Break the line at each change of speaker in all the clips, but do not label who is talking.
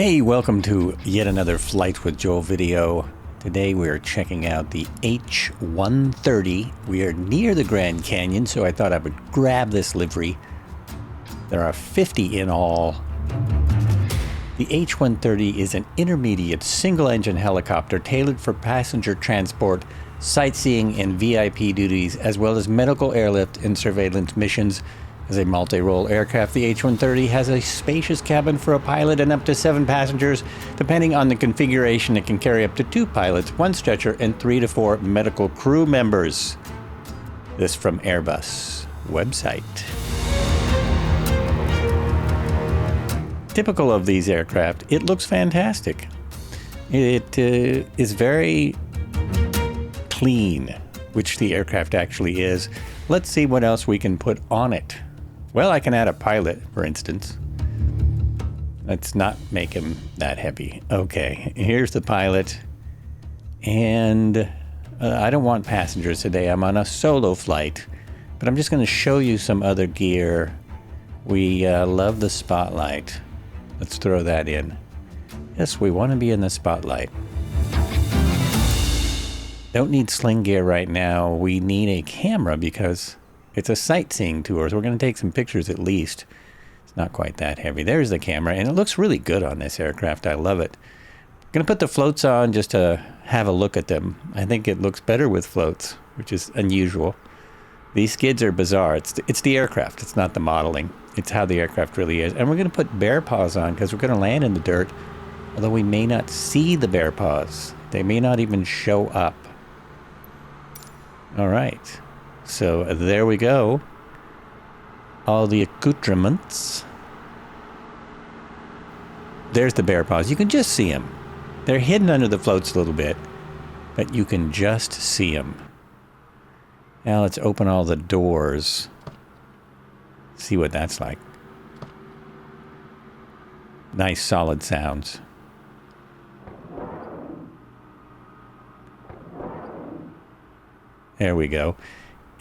Hey, welcome to yet another Flight with Joel video. Today we are checking out the H130. We are near the Grand Canyon, so I thought I would grab this livery. There are 50 in all. The H130 is an intermediate single-engine helicopter tailored for passenger transport, sightseeing, and VIP duties, as well as medical airlift and surveillance missions. As a multi-role aircraft, the H130 has a spacious cabin for a pilot and up to 7 passengers. Depending on the configuration, it can carry up to 2 pilots, 1 stretcher, and 3 to 4 medical crew members. This from Airbus website. Typical of these aircraft, it looks fantastic. It is very clean, which the aircraft actually is. Let's see what else we can put on it. Well, I can add a pilot, for instance. Let's not make him that heavy. Okay, here's the pilot. And I don't want passengers today. I'm on a solo flight. But I'm just going to show you some other gear. We love the spotlight. Let's throw that in. Yes, we want to be in the spotlight. Don't need sling gear right now. We need a camera because it's a sightseeing tour, so we're going to take some pictures at least. It's not quite that heavy. There's the camera, and it looks really good on this aircraft. I love it. I'm going to put the floats on just to have a look at them. I think it looks better with floats, which is unusual. These skids are bizarre. It's the aircraft. It's not the modeling. It's how the aircraft really is. And we're going to put bear paws on because we're going to land in the dirt, although we may not see the bear paws. They may not even show up. All right. So there we go. All the accoutrements. There's the bear paws. You can just see them. They're hidden under the floats a little bit, but you can just see them. Now let's open all the doors. See what that's like. Nice solid sounds. There we go.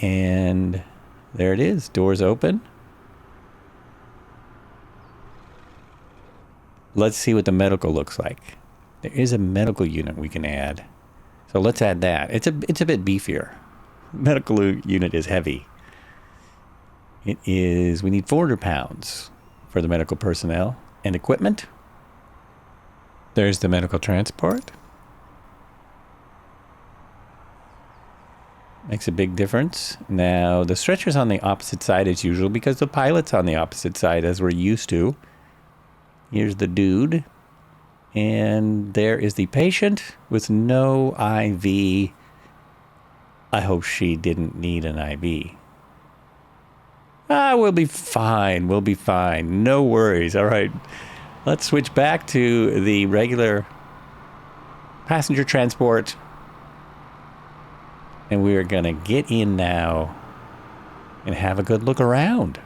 And there it is. Doors open. Let's see what the medical looks like. There is a medical unit we can add. So let's add that. It's a bit beefier. Medical unit is heavy. It is, we need 400 pounds for the medical personnel and equipment. There's the medical transport. Makes a big difference. Now, the stretcher's on the opposite side as usual because the pilot's on the opposite side as we're used to. Here's the dude. And there is the patient with no IV. I hope she didn't need an IV. We'll be fine. We'll be fine. No worries. All right. Let's switch back to the regular passenger transport. And we are going to get in now and have a good look around.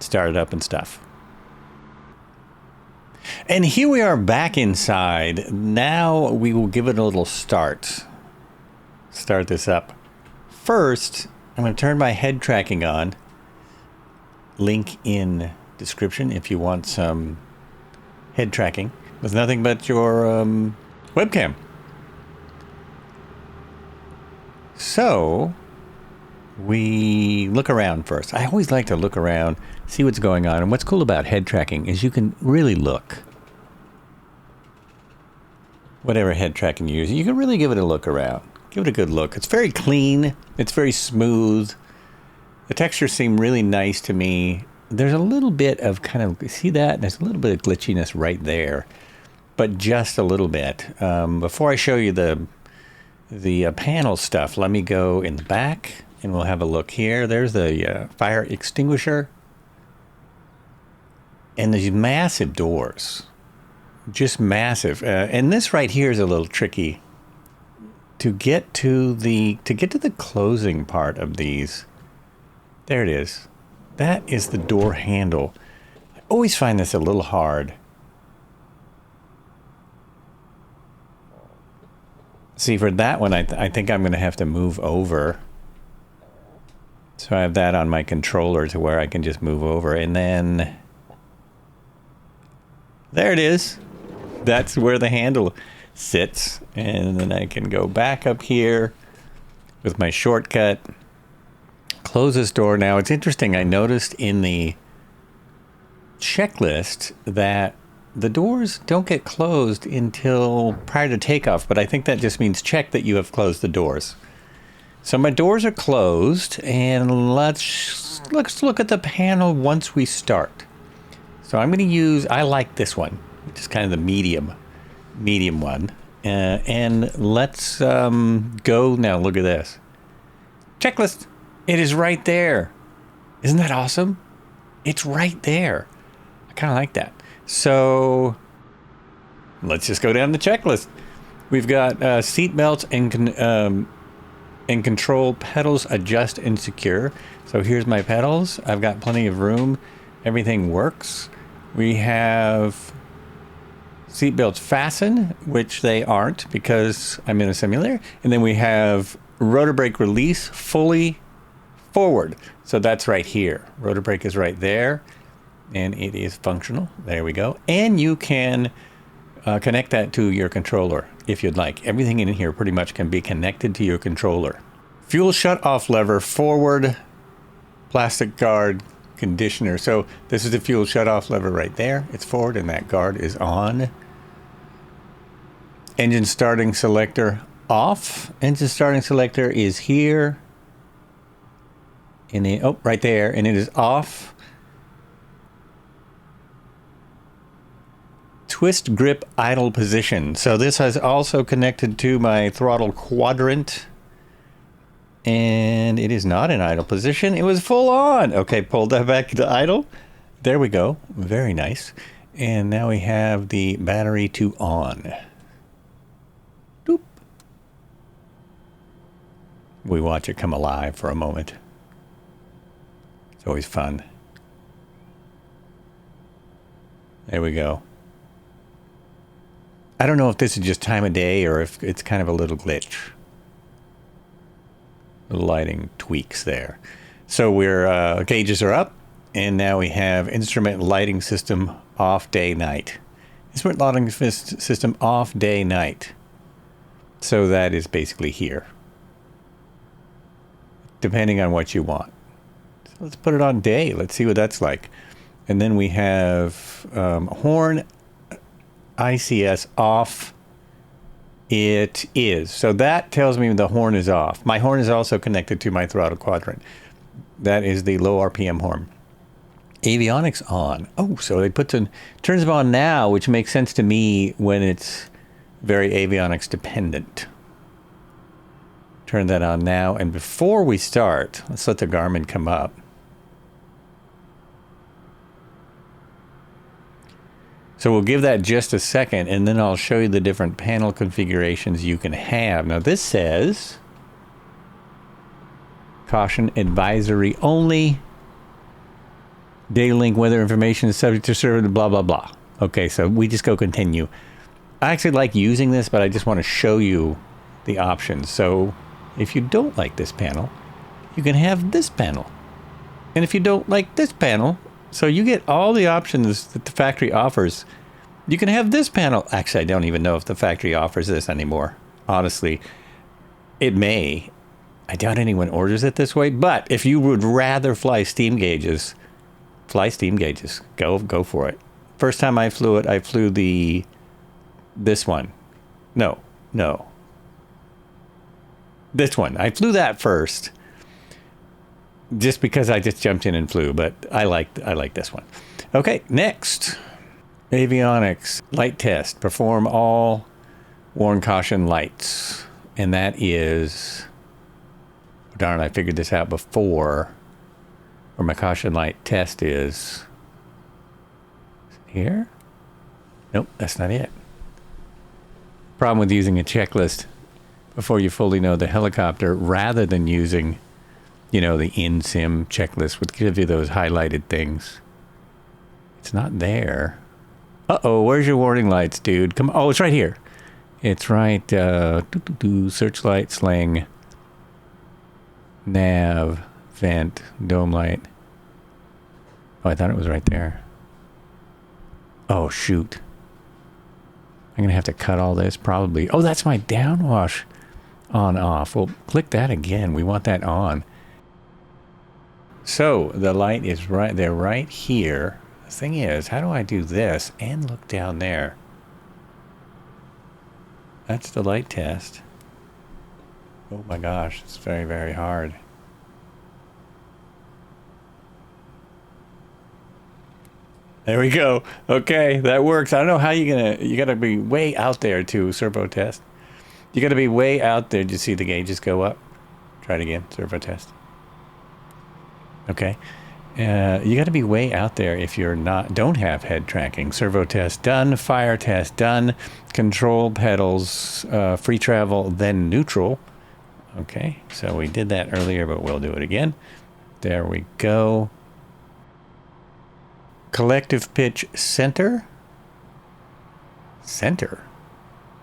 Start it up and stuff. And here we are back inside. Now we will give it a little start. Start this up. First, I'm going to turn my head tracking on. Link in description if you want some head tracking with nothing but your webcam. So, we look around first. I always like to look around, see what's going on. And what's cool about head tracking is you can really look. Whatever head tracking you use, you can really give it a look around. Give it a good look. It's very clean. It's very smooth. The textures seem really nice to me. There's a little bit of see that? There's a little bit of glitchiness right there. But just a little bit. Before I show you the panel stuff, let me go in the back and we'll have a look here. There's the fire extinguisher and these massive doors, just massive. And this right here is a little tricky to get to the closing part of these. There it is. That is the door handle. I always find this a little hard. See, for that one, I think I'm going to have to move over. So I have that on my controller to where I can just move over. And then There it is. That's where the handle sits. And then I can go back up here with my shortcut. Close this door. Now, it's interesting. I noticed in the checklist that the doors don't get closed until prior to takeoff, but I think that just means check that you have closed the doors. So my doors are closed, and let's look at the panel once we start. So I'm going to use, I like this one, which is kind of the medium one. And let's go now. Look at this. Checklist. It is right there. Isn't that awesome? It's right there. I kind of like that. So let's just go down the checklist. We've got seat belts and control pedals, adjust and secure. So here's my pedals. I've got plenty of room. Everything works. We have seat belts fasten, which they aren't because I'm in a simulator. And then we have rotor brake release fully forward. So that's right here. Rotor brake is right there. And it is functional. There we go. And you can connect that to your controller if you'd like. Everything in here pretty much can be connected to your controller. Fuel shut-off lever forward, plastic guard, conditioner. So this is the fuel shut-off lever right there. It's forward and that guard is on. Engine starting selector off. Engine starting selector is here. And then, oh, right there. And it is off. Twist grip idle position. So this has also connected to my throttle quadrant. And it is not in idle position. It was full on. Okay, pull that back to idle. There we go. Very nice. And now we have the battery to on. Doop. We watch it come alive for a moment. It's always fun. There we go. I don't know if this is just time of day or if it's kind of a little glitch. Little lighting tweaks there. So we're gauges are up, and now we have instrument lighting system off day night. Instrument lighting system off day night. So that is basically here, depending on what you want. So let's put it on day. Let's see what that's like. And then we have horn ICS off. It is. So that tells me the horn is off. My horn is also connected to my throttle quadrant. That is the low RPM horn. Avionics on. Oh, so it turns them on now, which makes sense to me when it's very avionics dependent. Turn that on now. And before we start, let's let the Garmin come up. So we'll give that just a second, and then I'll show you the different panel configurations you can have. Now this says, caution advisory only. Daylink weather information is subject to server, blah, blah, blah. Okay, so we just go continue. I actually like using this, but I just want to show you the options. So if you don't like this panel, you can have this panel. And if you don't like this panel, so you get all the options that the factory offers. You can have this panel. Actually, I don't even know if the factory offers this anymore. Honestly, it may. I doubt anyone orders it this way. But if you would rather fly steam gauges, fly steam gauges. Go for it. First time I flew it, I flew this one. No. This one. I flew that first. Just because I just jumped in and flew, but I like this one. Okay, next. Avionics light test. Perform all warn caution lights. And that is, darn, I figured this out before. Where my caution light test is here? Nope, that's not it. Problem with using a checklist before you fully know the helicopter rather than using, you know, the in-sim checklist would give you those highlighted things. It's not there. Uh-oh, where's your warning lights, dude? Come on. Oh, it's right here. It's right. Searchlight, sling, nav, vent, dome light. Oh, I thought it was right there. Oh, shoot. I'm going to have to cut all this probably. Oh, that's my downwash on off. Well, click that again. We want that on. So the light is right there, right here. The thing is, how do I do this and look down there? That's the light test. Oh my gosh, it's very, very hard. There we go. Okay, that works. I don't know how you gotta be way out there to servo test. You gotta be way out there. Did you see the gauges go up? Try it again, servo test. Okay. You gotta be way out there if you're don't have head tracking. Servo test done, fire test done, control pedals, free travel, then neutral. Okay, so we did that earlier, but we'll do it again. There we go. Collective pitch center. Center.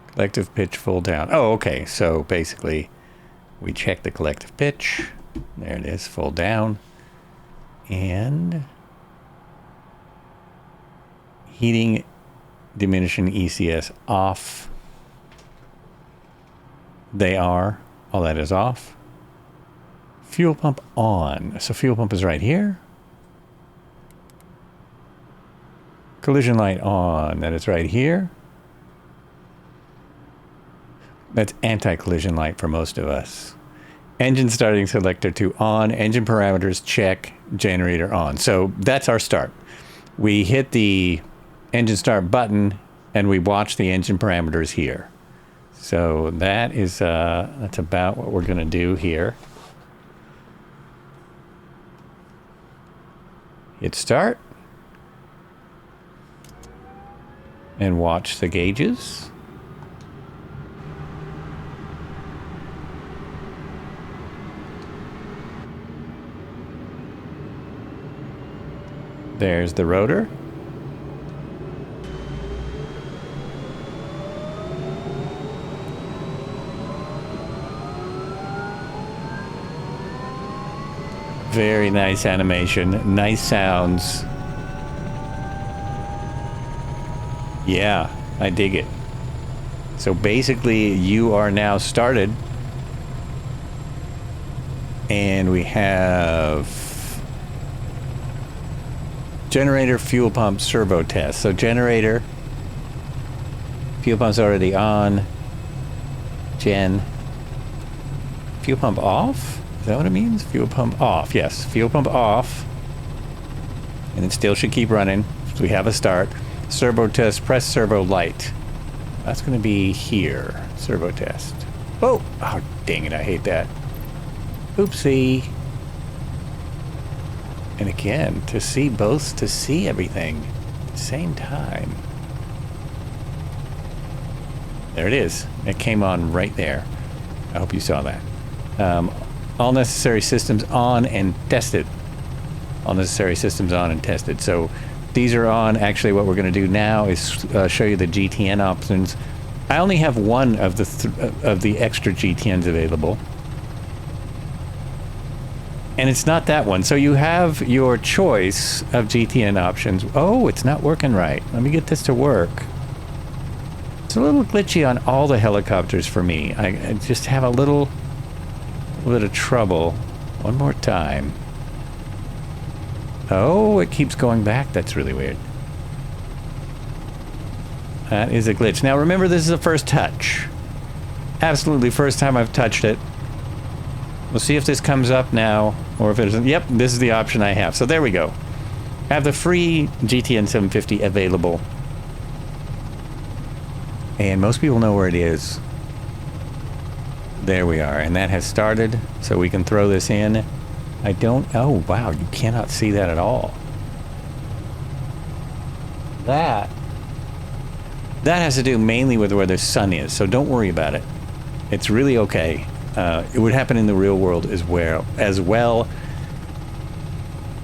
Collective pitch full down. Oh, okay. So basically, we check the collective pitch. There it is, full down. And heating, diminishing ECS off. They are. All that is off. Fuel pump on. So fuel pump is right here. Collision light on. That is right here. That's anti-collision light for most of us. Engine starting selector to on. Engine parameters check. Generator on. So that's our start. We hit the engine start button and we watch the engine parameters here. So that is that's about what we're going to do here. Hit start. And watch the gauges. There's the rotor. Very nice animation. Nice sounds. Yeah, I dig it. So basically, you are now started. And we have generator, fuel pump, servo test. So generator, fuel pump's already on. Fuel pump off? Is that what it means? Fuel pump off. Yes, fuel pump off. And it still should keep running. So we have a start. Servo test, press servo light. That's going to be here. Servo test. Oh, dang it, I hate that. Oopsie. And again, to see everything at the same time. There it is. It came on right there. I hope you saw that. All necessary systems on and tested. All necessary systems on and tested. So these are on. Actually, what we're going to do now is show you the GTN options. I only have one of the extra GTNs available. And it's not that one. So you have your choice of GTN options. Oh, it's not working right. Let me get this to work. It's a little glitchy on all the helicopters for me. I just have a little bit of trouble. One more time. Oh, it keeps going back. That's really weird. That is a glitch. Now remember, this is a first touch. Absolutely first time I've touched it. We'll see if this comes up now, or if it isn't. Yep, this is the option I have. So there we go. I have the free GTN 750 available. And most people know where it is. There we are. And that has started. So we can throw this in. Oh, wow. You cannot see that at all. That has to do mainly with where the sun is. So don't worry about it. It's really okay. It would happen in the real world as well.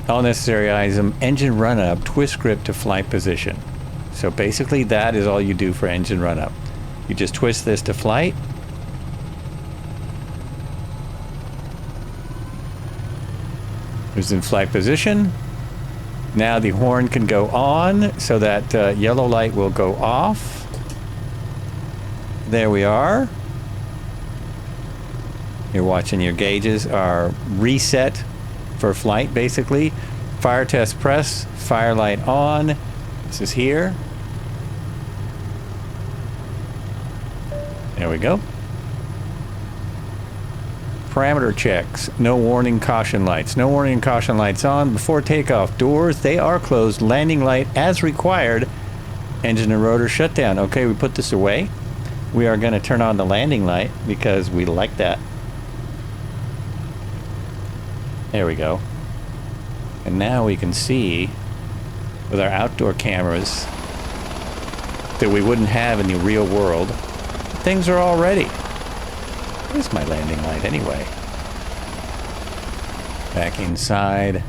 All necessary item, engine run up, twist grip to flight position. So basically that is all you do for engine run up. You just twist this to flight. It's in flight position. Now the horn can go on, so that yellow light will go off. There we are. You're watching your gauges are reset for flight, basically. Fire test press, fire light on. This is here. There we go. Parameter checks. No warning caution lights. No warning caution lights on. Before takeoff, doors, they are closed. Landing light as required. Engine and rotor shut down. Okay, we put this away. We are going to turn on the landing light because we like that. There we go. And now we can see with our outdoor cameras that we wouldn't have in the real world. Things are all ready. Where's my landing light anyway? Back inside.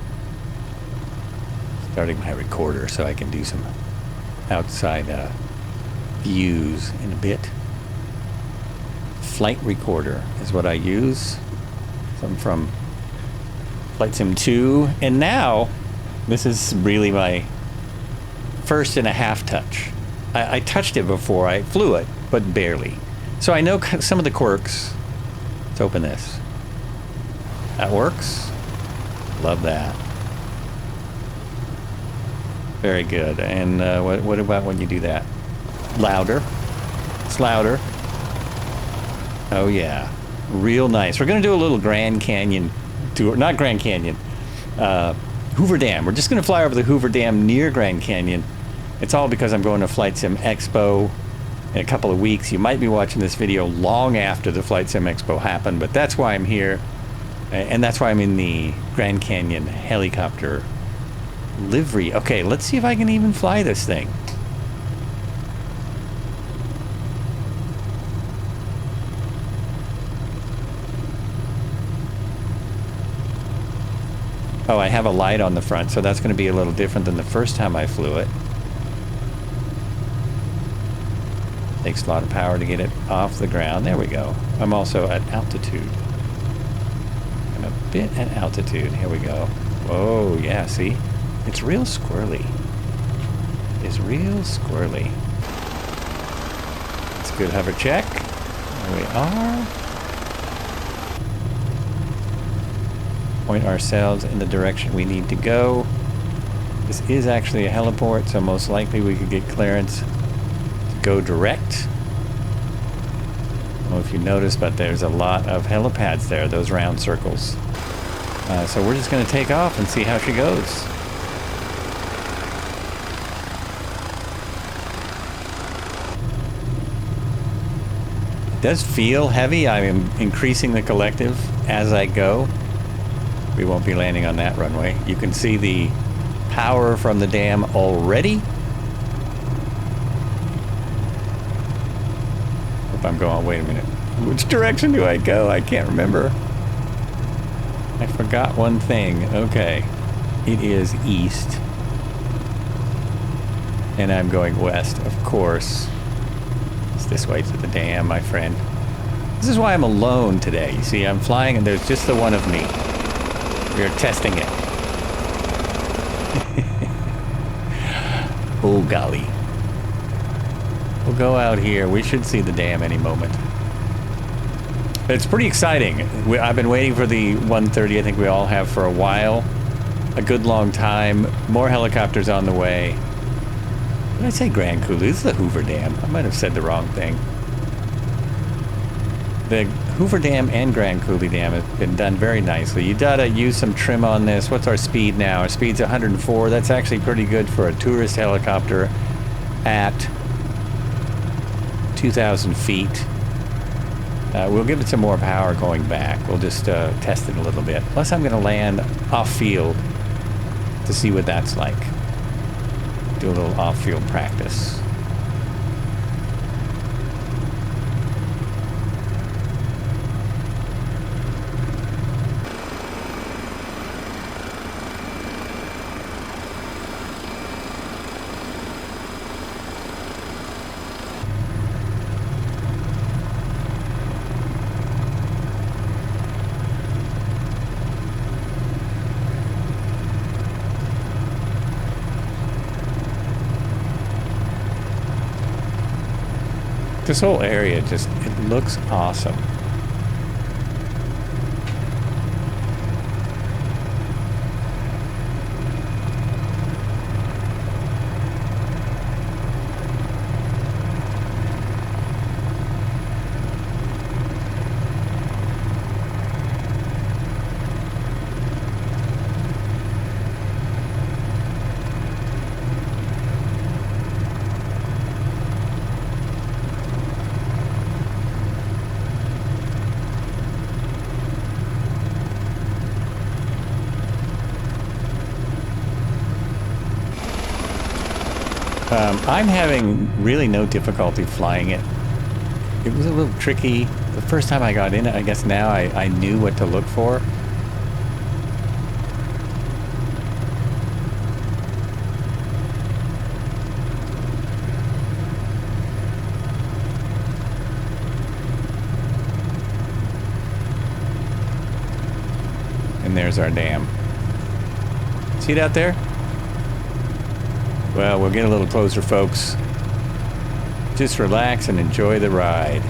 Starting my recorder so I can do some outside views in a bit. Flight recorder is what I use. Something from Flight Sim 2. And now, this is really my first and a half touch. I touched it before. I flew it, but barely. So I know some of the quirks. Let's open this. That works. Love that. Very good. And what about when you do that? Louder. It's louder. Oh yeah. Real nice. We're going to do a little Grand Canyon tour. Not Grand Canyon. Hoover Dam. We're just going to fly over the Hoover Dam near Grand Canyon. It's all because I'm going to Flight Sim Expo in a couple of weeks. You might be watching this video long after the Flight Sim Expo happened, but that's why I'm here. And that's why I'm in the Grand Canyon helicopter livery. Okay, let's see if I can even fly this thing. Oh, I have a light on the front, so that's going to be a little different than the first time I flew it. Takes a lot of power to get it off the ground. There we go. I'm also at altitude. I'm a bit at altitude. Here we go. Whoa, yeah, see? It's real squirrely. It's real squirrely. It's a good hover check. There we are. Point ourselves in the direction we need to go. This is actually a heliport, so most likely we could get clearance to go direct. I don't know if you noticed, but there's a lot of helipads there, those round circles. So we're just going to take off and see how she goes. It does feel heavy. I am increasing the collective as I go. We won't be landing on that runway. You can see the power from the dam already. If I'm going, wait a minute. Which direction do I go? I can't remember. I forgot one thing. Okay. It is east. And I'm going west, of course. It's this way to the dam, my friend. This is why I'm alone today. You see, I'm flying and there's just the one of me. We are testing it. Oh, golly. We'll go out here. We should see the dam any moment. But it's pretty exciting. I've been waiting for the 130. I think we all have for a while. A good long time. More helicopters on the way. Did I say Grand Coulee? This is the Hoover Dam. I might have said the wrong thing. The Hoover Dam and Grand Coulee Dam have been done very nicely. You gotta use some trim on this. What's our speed now? Our speed's 104. That's actually pretty good for a tourist helicopter at 2,000 feet. We'll give it some more power going back. We'll just test it a little bit. Plus I'm gonna land off-field to see what that's like. Do a little off-field practice. This whole area just, it looks awesome. I'm having really no difficulty flying it. It was a little tricky the first time I got in it. I guess now I knew what to look for. And there's our dam. See it out there? Well, we'll get a little closer, folks. Just relax and enjoy the ride.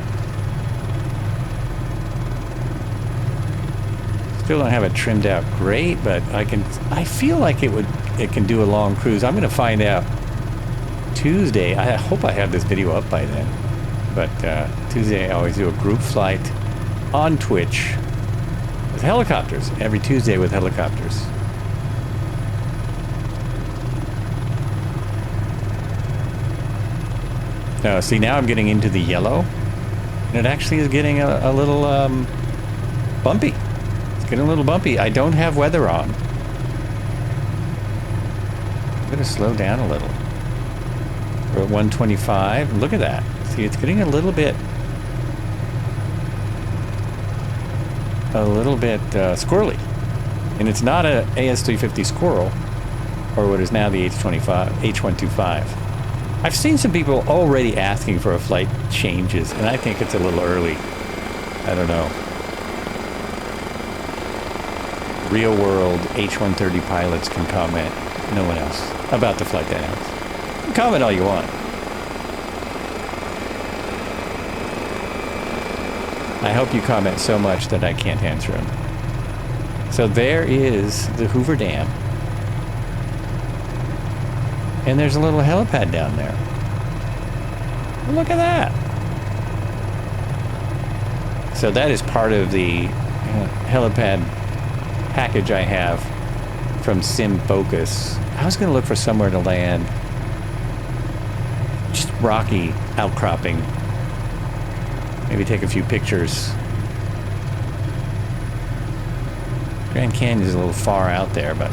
Still don't have it trimmed out great, but I feel like it can do a long cruise. I'm gonna find out Tuesday. I hope I have this video up by then. But Tuesday I always do a group flight on Twitch with helicopters. Every Tuesday with helicopters. No, see, now I'm getting into the yellow, and it actually is getting a little bumpy. It's getting a little bumpy. I don't have weather on. I'm going to slow down a little. We're at 125. Look at that. See, it's getting a little bit squirrely. And it's not a AS350 squirrel, or what is now the H125. I've seen some people already asking for a flight changes, and I think it's a little early. I don't know. Real world H130 pilots can comment, no one else, about the flight dynamics. Comment all you want. I hope you comment so much that I can't answer them. So there is the Hoover Dam. And there's a little helipad down there. Look at that. So that is part of the helipad package I have from SimFocus. I was going to look for somewhere to land. Just rocky outcropping. Maybe take a few pictures. Grand Canyon is a little far out there, but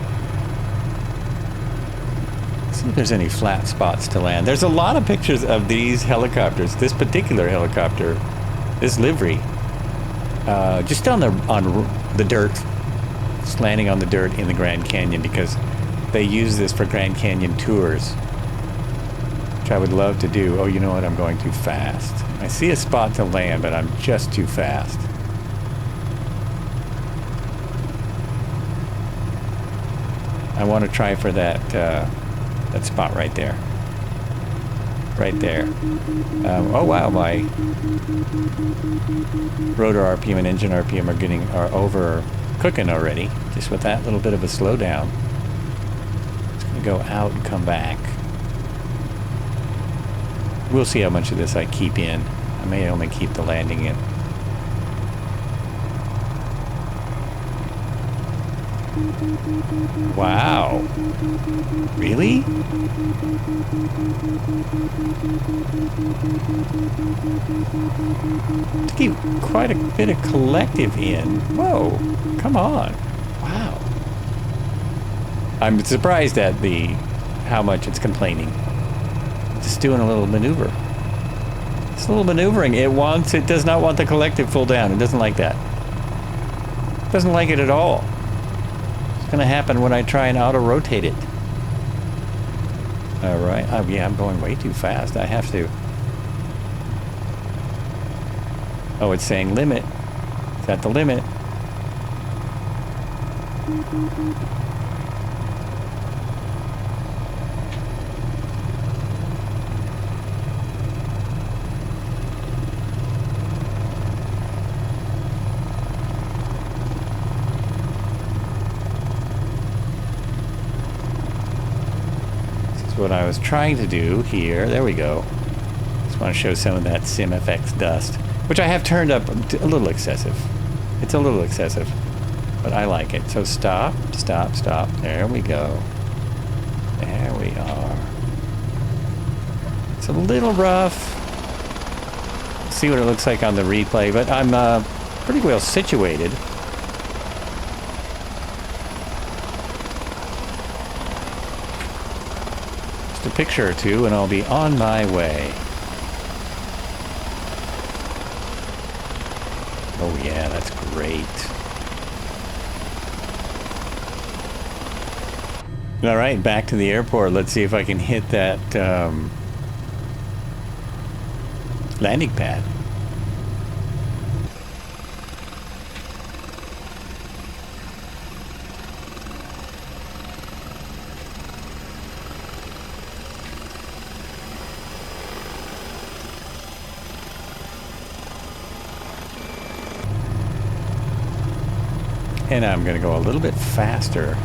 see if there's any flat spots to land. There's a lot of pictures of these helicopters. This particular helicopter, this livery, just on the dirt, just landing on the dirt in the Grand Canyon, because they use this for Grand Canyon tours, which I would love to do. Oh, you know what? I'm going too fast. I see a spot to land, but I'm just too fast. I want to try for that spot right there. Right there. Oh wow, my rotor RPM and engine RPM are over cooking already, just with that little bit of a slowdown. It's going to go out and come back. We'll see how much of this I keep in. I may only keep the landing in. Wow. Really? To keep quite a bit of collective in. Whoa. Come on. Wow. I'm surprised at how much it's complaining. Just doing a little maneuver. It's a little maneuvering. It does not want the collective full down. It doesn't like that. It doesn't like it at all. It's going to happen when I try and auto-rotate it. All right. Oh, yeah, I'm going way too fast. I have to. Oh, it's saying limit. Is that the limit? was trying to do here. There we go. Just want to show some of that SimFX dust, which I have turned up a little excessive. It's a little excessive, but I like it. So stop, stop, stop. There we go. There we are. It's a little rough. See what it looks like on the replay, but I'm pretty well situated. Just a picture or two and I'll be on my way. Oh yeah, that's great. All right, back to the airport. Let's see if I can hit that landing pad. And I'm going to go a little bit faster.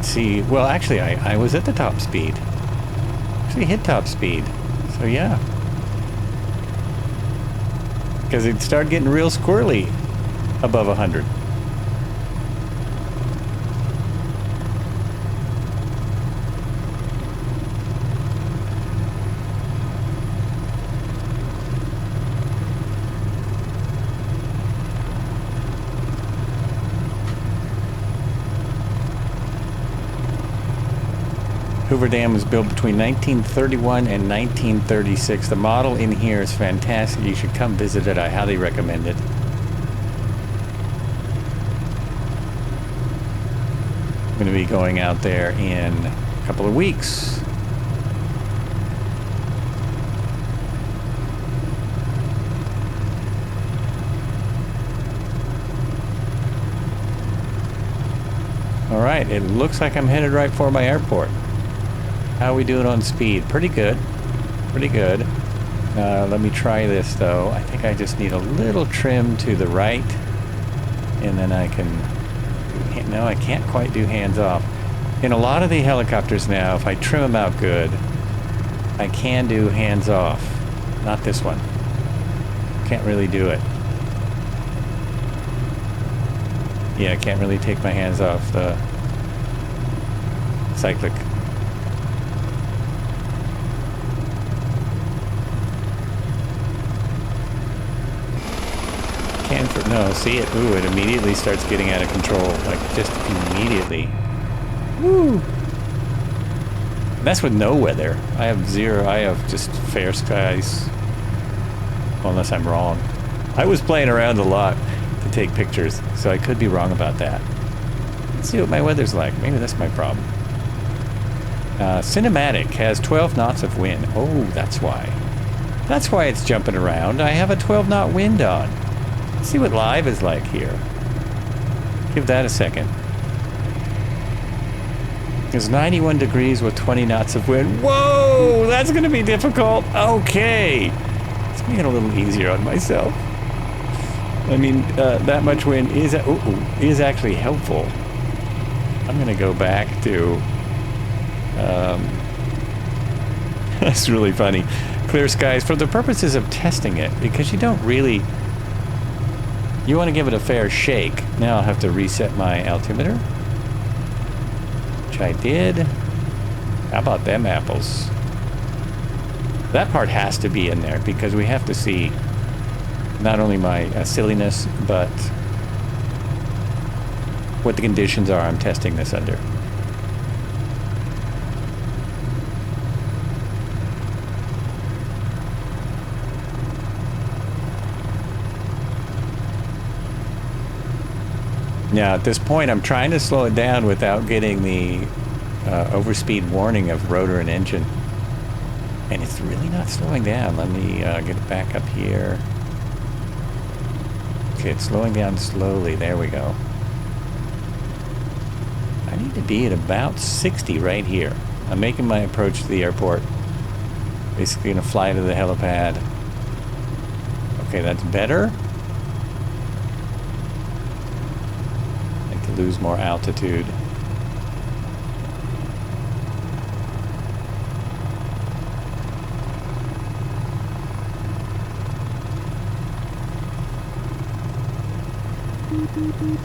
See, well, actually, I was at the top speed. Actually hit top speed. So, yeah. Because it started getting real squirrely above 100. Hoover Dam was built between 1931 and 1936. The model in here is fantastic. You should come visit it. I highly recommend it. I'm going to be going out there in a couple of weeks. All right, it looks like I'm headed right for my airport. How are we doing on speed? Pretty good. Pretty good. Let me try this, though. I think I just need a little trim to the right. And then I can... No, I can't quite do hands off. In a lot of the helicopters now, if I trim them out good, I can do hands off. Not this one. Can't really do it. Yeah, I can't really take my hands off the cyclic. No, see it? Ooh, it immediately starts getting out of control. Like, just immediately. Woo! That's with no weather. I have zero. I have just fair skies. Well, unless I'm wrong. I was playing around a lot to take pictures, so I could be wrong about that. Let's see what my weather's like. Maybe that's my problem. Cinematic has 12 knots of wind. Oh, that's why. That's why it's jumping around. I have a 12-knot wind on. Let's see what live is like here. Give that a second. It's 91 degrees with 20 knots of wind. Whoa! That's going to be difficult. Okay. Let's make it a little easier on myself. I mean, that much wind is actually helpful. I'm going to go back to... that's really funny. Clear skies for the purposes of testing it, because you don't really... You want to give it a fair shake. Now I'll have to reset my altimeter, which I did. How about them apples? That part has to be in there because we have to see not only my silliness, but what the conditions are I'm testing this under. Now, at this point, I'm trying to slow it down without getting the overspeed warning of rotor and engine. And it's really not slowing down. Let me get it back up here. Okay, it's slowing down slowly. There we go. I need to be at about 60 right here. I'm making my approach to the airport. Basically going to fly to the helipad. Okay, that's better. lose more altitude.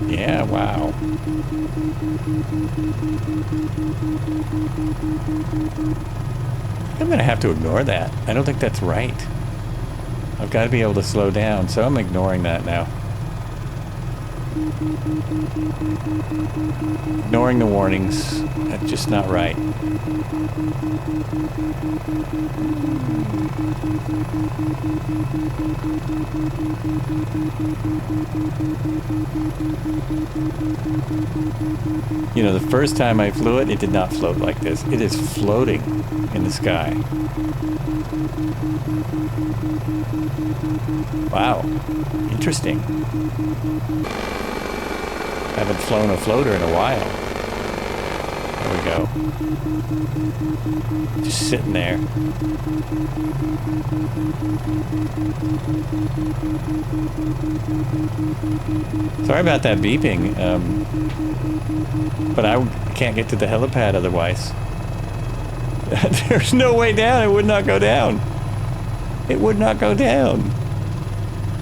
Yeah, wow. I'm gonna have to ignore that. I don't think that's right. I've got to be able to slow down, so I'm ignoring that now. Ignoring the warnings. That's just not right. You know, the first time I flew it, it did not float like this. It is floating in the sky. Wow. Interesting. I haven't flown a floater in a while. There we go. Just sitting there. Sorry about that beeping, but I can't get to the helipad otherwise. There's no way down. It would not go down. It would not go down.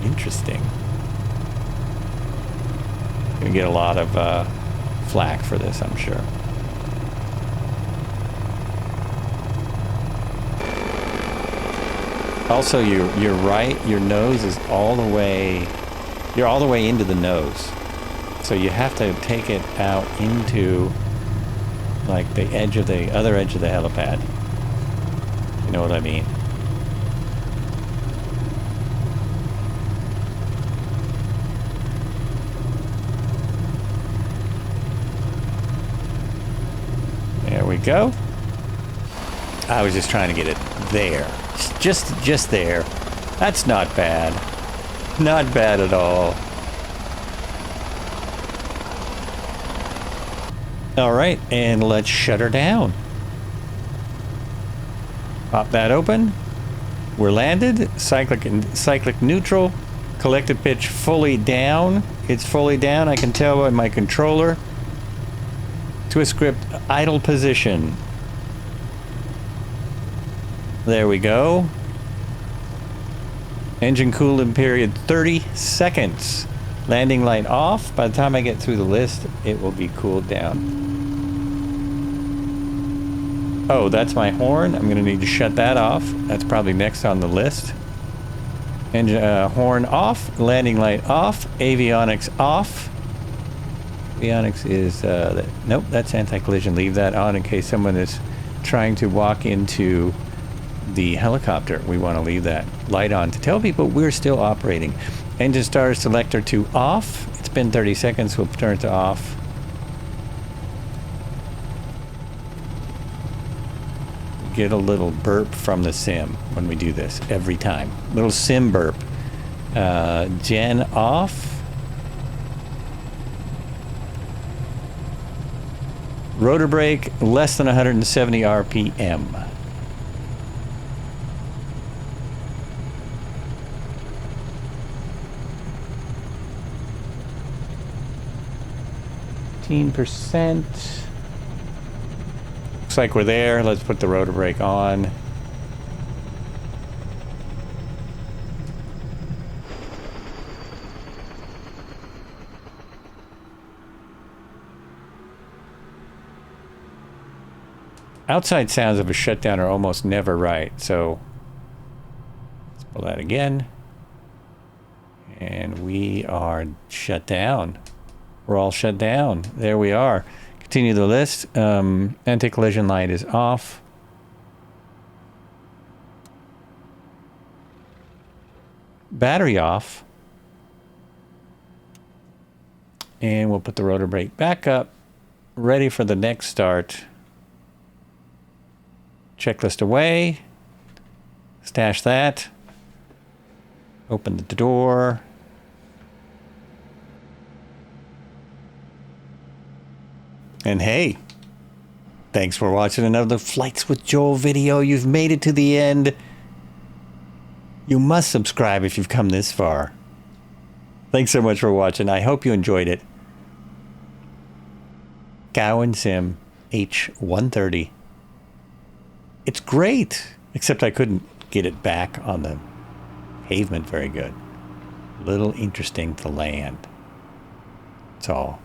Interesting. Gonna get a lot of flack for this, I'm sure. Also, you're right. Your nose is all the way. You're all the way into the nose, so you have to take it out into like the edge of the other edge of the helipad. You know what I mean? There we go. I was just trying to get it there. Just there. That's not bad. Not bad at all. All right, and let's shut her down. Pop that open. We're landed. Cyclic neutral. Collective pitch fully down. It's fully down. I can tell by my controller. Twist grip idle position. There we go. Engine cooling period 30 seconds. Landing light off. By the time I get through the list, it will be cooled down. Oh, that's my horn. I'm going to need to shut that off. That's probably next on the list. Engine horn off. Landing light off. Avionics off. Avionics is... nope, that's anti-collision. Leave that on in case someone is trying to walk into the helicopter. We want to leave that light on to tell people we're still operating. Engine starter selector to off. It's been 30 seconds. We'll turn it to off. Get a little burp from the sim when we do this every time. Little sim burp. Gen off. Rotor brake less than 170 RPM. %. Looks like we're there. Let's put the rotor brake on. Outside sounds of a shutdown are almost never right, so let's pull that again. And we are shut down. We're all shut down. There we are. Continue the list. Anti-collision light is off. Battery off. And we'll put the rotor brake back up. Ready for the next start. Checklist away. Stash that. Open the door. And hey, thanks for watching another Flights with Joel video. You've made it to the end. You must subscribe if you've come this far. Thanks so much for watching. I hope you enjoyed it. Cowinsim H130. It's great, except I couldn't get it back on the pavement very good. A little interesting to land. That's all.